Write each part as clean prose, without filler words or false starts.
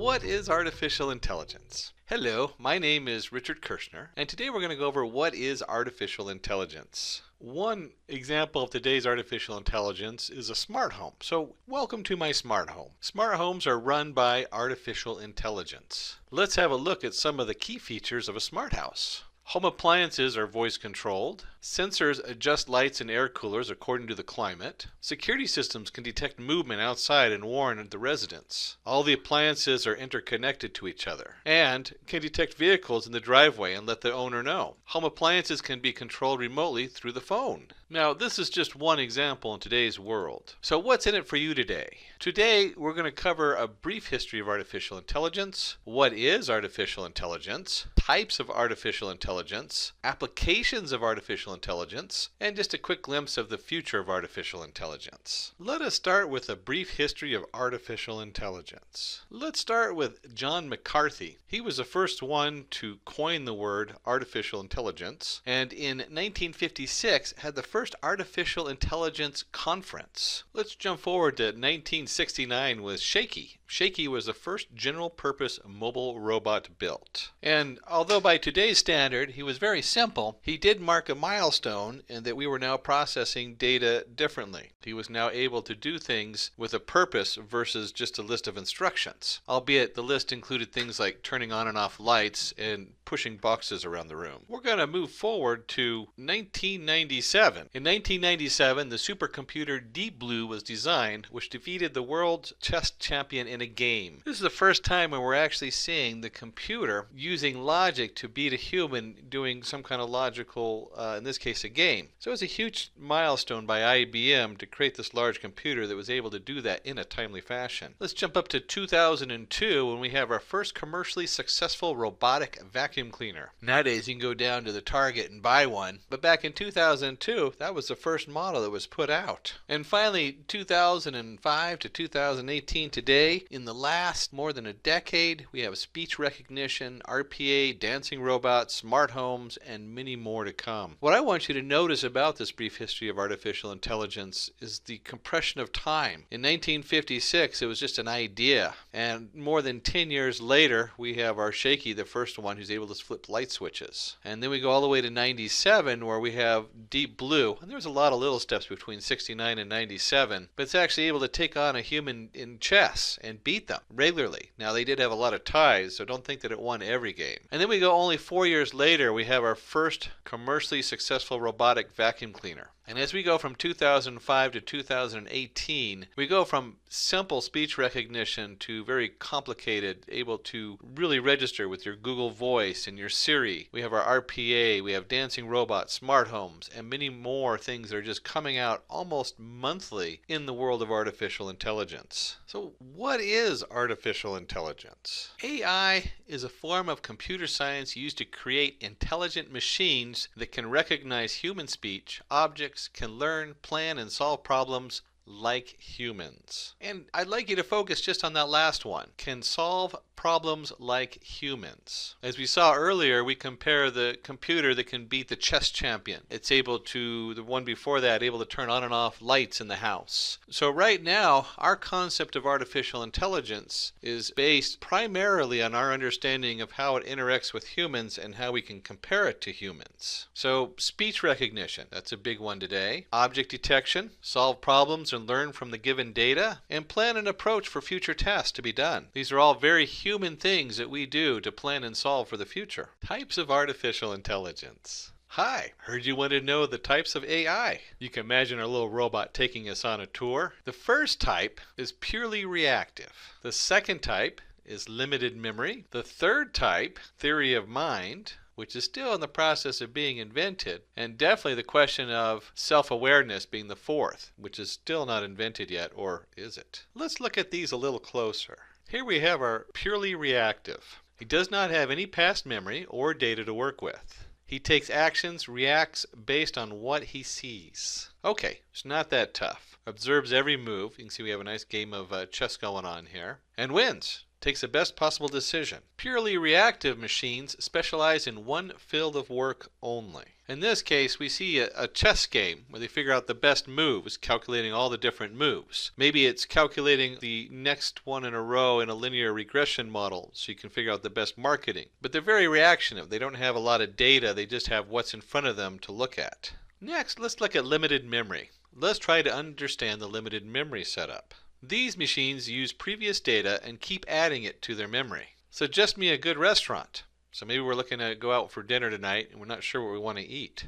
What is artificial intelligence? Hello, my name is Richard Kirshner, and today we're going to go over what is artificial intelligence. One example of today's artificial intelligence is a smart home. So welcome to my smart home. Smart homes are run by artificial intelligence. Let's have a look at some of the key features of a smart house. Home appliances are voice controlled. Sensors adjust lights and air coolers according to the climate. Security systems can detect movement outside and warn the residents. All the appliances are interconnected to each other and can detect vehicles in the driveway and let the owner know. Home appliances can be controlled remotely through the phone. Now, this is just one example in today's world. So what's in it for you today? Today, we're going to cover a brief history of artificial intelligence. What is artificial intelligence? Types of artificial intelligence, applications of artificial intelligence, and just a quick glimpse of the future of artificial intelligence. Let us start with a brief history of artificial intelligence. Let's start with John McCarthy. He was the first one to coin the word artificial intelligence, and in 1956 had the first artificial intelligence conference. Let's jump forward to 1969 with Shaky. Shaky was the first general-purpose mobile robot built. And although by today's standard he was very simple, he did mark a milestone in that we were now processing data differently. He was now able to do things with a purpose versus just a list of instructions, albeit the list included things like turning on and off lights and pushing boxes around the room. We're going to move forward to 1997. In 1997, the supercomputer Deep Blue was designed, which defeated the world's chess champion in a game. This is the first time when we're actually seeing the computer using logic to beat a human doing some kind of logical, in this case, a game. So it was a huge milestone by IBM to create this large computer that was able to do that in a timely fashion. Let's jump up to 2002 when we have our first commercially successful robotic vacuum cleaner. Nowadays you can go down to the Target and buy one, but back in 2002 that was the first model that was put out. And finally, 2005 to 2018 today, in the last more than a decade, we have speech recognition, RPA, dancing robots, smart homes, and many more to come. What I want you to notice about this brief history of artificial intelligence is the compression of time. In 1956, it was just an idea, and more than 10 years later, we have our Shaky, the first one who's able to flip light switches. And then we go all the way to 97, where we have Deep Blue, and there's a lot of little steps between 69 and 97, but it's actually able to take on a human in chess and beat them regularly. Now, they did have a lot of ties, so don't think that it won every game. And then we go only 4 years later, we have our first commercially successful robotic vacuum cleaner. And as we go from 2005 to 2018, we go from simple speech recognition to very complicated, able to really register with your Google Voice and your Siri. We have our RPA, we have dancing robots, smart homes, and many more things that are just coming out almost monthly in the world of artificial intelligence. So what is artificial intelligence? AI is a form of computer science used to create intelligent machines that can recognize human speech, objects, can learn, plan, and solve problems like humans. And I'd like you to focus just on that last one. Can solve problems like humans. As we saw earlier, we compare the computer that can beat the chess champion. It's able to, the one before that, able to turn on and off lights in the house. So right now, our concept of artificial intelligence is based primarily on our understanding of how it interacts with humans and how we can compare it to humans. So speech recognition, that's a big one today. Object detection, solve problems and learn from the given data, and plan an approach for future tasks to be done. These are all very human things that we do to plan and solve for the future. Types of artificial intelligence. Hi, heard you wanted to know the types of AI. You can imagine our little robot taking us on a tour. The first type is purely reactive. The second type is limited memory. The third type, theory of mind, which is still in the process of being invented, and definitely the question of self-awareness being the fourth, which is still not invented yet, or is it? Let's look at these a little closer. Here we have our purely reactive. He does not have any past memory or data to work with. He takes actions, reacts based on what he sees. Okay, it's not that tough. Observes every move. You can see we have a nice game of chess going on here. And wins. takes the best possible decision. Purely reactive machines specialize in one field of work only. In this case, we see a chess game where they figure out the best moves, calculating all the different moves. Maybe it's calculating the next one in a row in a linear regression model so you can figure out the best marketing. But they're very reactive. They don't have a lot of data. They just have what's in front of them to look at. Next, let's look at limited memory. Let's try to understand the limited memory setup. These machines use previous data and keep adding it to their memory. Suggest me a good restaurant. So maybe we're looking to go out for dinner tonight and we're not sure what we want to eat.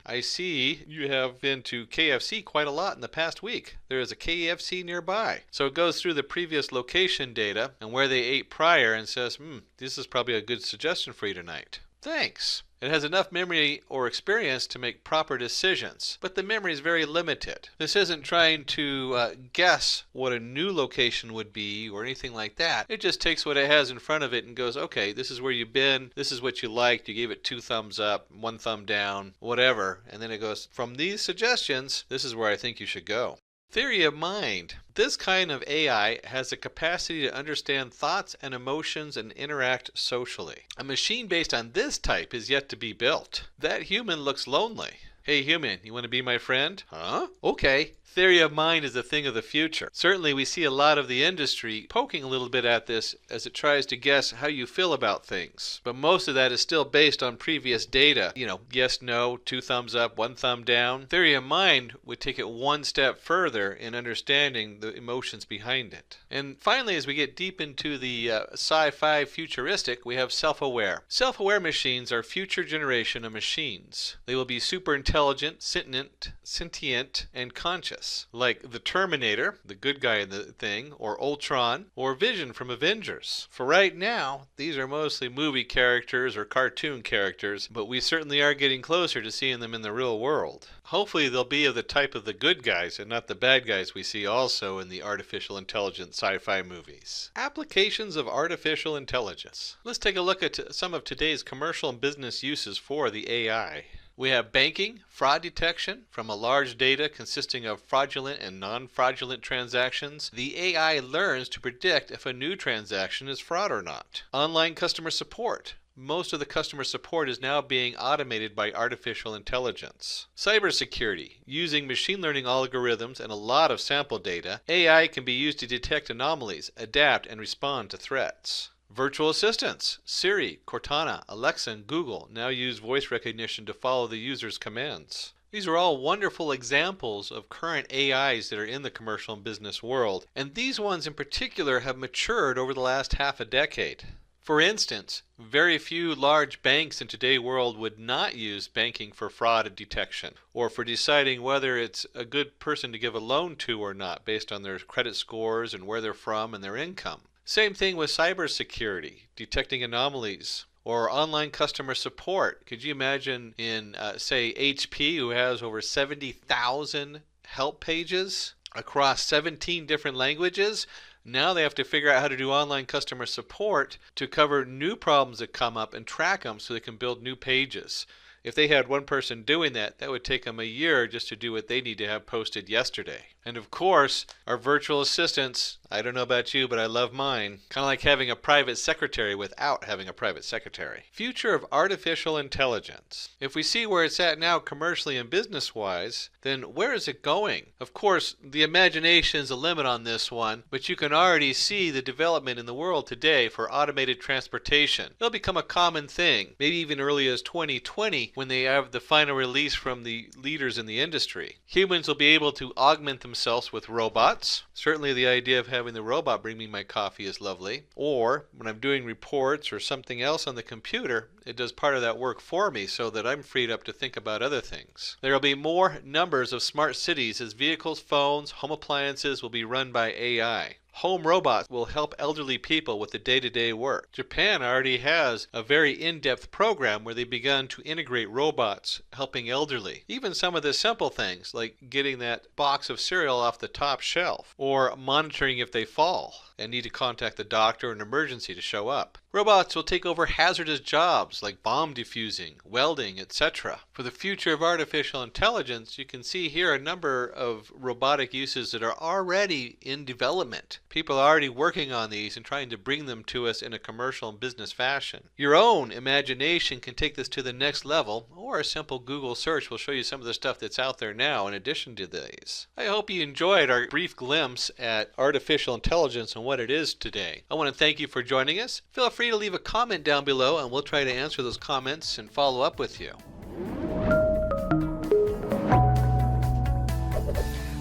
I see you have been to KFC quite a lot in the past week. There is a KFC nearby. So it goes through the previous location data and where they ate prior and says, this is probably a good suggestion for you tonight. Thanks. It has enough memory or experience to make proper decisions, but the memory is very limited. This isn't trying to guess what a new location would be or anything like that. It just takes what it has in front of it and goes, okay, this is where you've been, this is what you liked, you gave it 2 thumbs up, 1 thumb down, whatever, and then it goes, from these suggestions, this is where I think you should go. Theory of mind. This kind of AI has the capacity to understand thoughts and emotions and interact socially. A machine based on this type is yet to be built. That human looks lonely. Hey human, you want to be my friend? Huh? Okay. Theory of mind is a thing of the future. Certainly we see a lot of the industry poking a little bit at this as it tries to guess how you feel about things. But most of that is still based on previous data. Yes, no, 2 thumbs up, 1 thumb down. Theory of mind would take it one step further in understanding the emotions behind it. And finally, as we get deep into the sci-fi futuristic, we have self-aware. Self-aware machines are future generation of machines. They will be super intelligent, sentient, and conscious. Like the Terminator, the good guy in the thing, or Ultron, or Vision from Avengers. For right now, these are mostly movie characters or cartoon characters, but we certainly are getting closer to seeing them in the real world. Hopefully they'll be of the type of the good guys and not the bad guys we see also in the artificial intelligence sci-fi movies. Applications of artificial intelligence. Let's take a look at some of today's commercial and business uses for the AI. We have banking, fraud detection from a large data consisting of fraudulent and non-fraudulent transactions. The AI learns to predict if a new transaction is fraud or not. Online customer support. Most of the customer support is now being automated by artificial intelligence. Cybersecurity. Using machine learning algorithms and a lot of sample data, AI can be used to detect anomalies, adapt, and respond to threats. Virtual assistants. Siri, Cortana, Alexa, and Google now use voice recognition to follow the user's commands. These are all wonderful examples of current AIs that are in the commercial and business world, and these ones in particular have matured over the last half a decade. For instance, very few large banks in today's world would not use banking for fraud detection or for deciding whether it's a good person to give a loan to or not based on their credit scores and where they're from and their income. Same thing with cybersecurity, detecting anomalies, or online customer support. Could you imagine in, say, HP, who has over 70,000 help pages across 17 different languages? Now they have to figure out how to do online customer support to cover new problems that come up and track them so they can build new pages. If they had one person doing that, that would take them a year just to do what they need to have posted yesterday. And of course, our virtual assistants, I don't know about you, but I love mine. Kind of like having a private secretary without having a private secretary. Future of artificial intelligence. If we see where it's at now commercially and business-wise, then where is it going? Of course, the imagination is a limit on this one, but you can already see the development in the world today for automated transportation. It'll become a common thing, maybe even early as 2020 when they have the final release from the leaders in the industry. Humans will be able to augment themselves with robots. Certainly the idea of having the robot bring me my coffee is lovely. Or when I'm doing reports or something else on the computer, it does part of that work for me so that I'm freed up to think about other things. There will be more numbers of smart cities as vehicles, phones, home appliances will be run by AI. Home robots will help elderly people with the day-to-day work. Japan already has a very in-depth program where they've begun to integrate robots helping elderly. Even some of the simple things like getting that box of cereal off the top shelf or monitoring if they fall and need to contact the doctor or an emergency to show up. Robots will take over hazardous jobs like bomb defusing, welding, etc. For the future of artificial intelligence, you can see here a number of robotic uses that are already in development. People are already working on these and trying to bring them to us in a commercial and business fashion. Your own imagination can take this to the next level, or a simple Google search will show you some of the stuff that's out there now in addition to these. I hope you enjoyed our brief glimpse at artificial intelligence and what it is today. I want to thank you for joining us. Feel free to leave a comment down below and we'll try to answer those comments and follow up with you.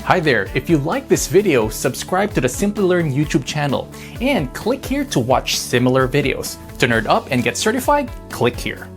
Hi there, if you like this video, subscribe to the Simplilearn YouTube channel and click here to watch similar videos. To nerd up and get certified, click here.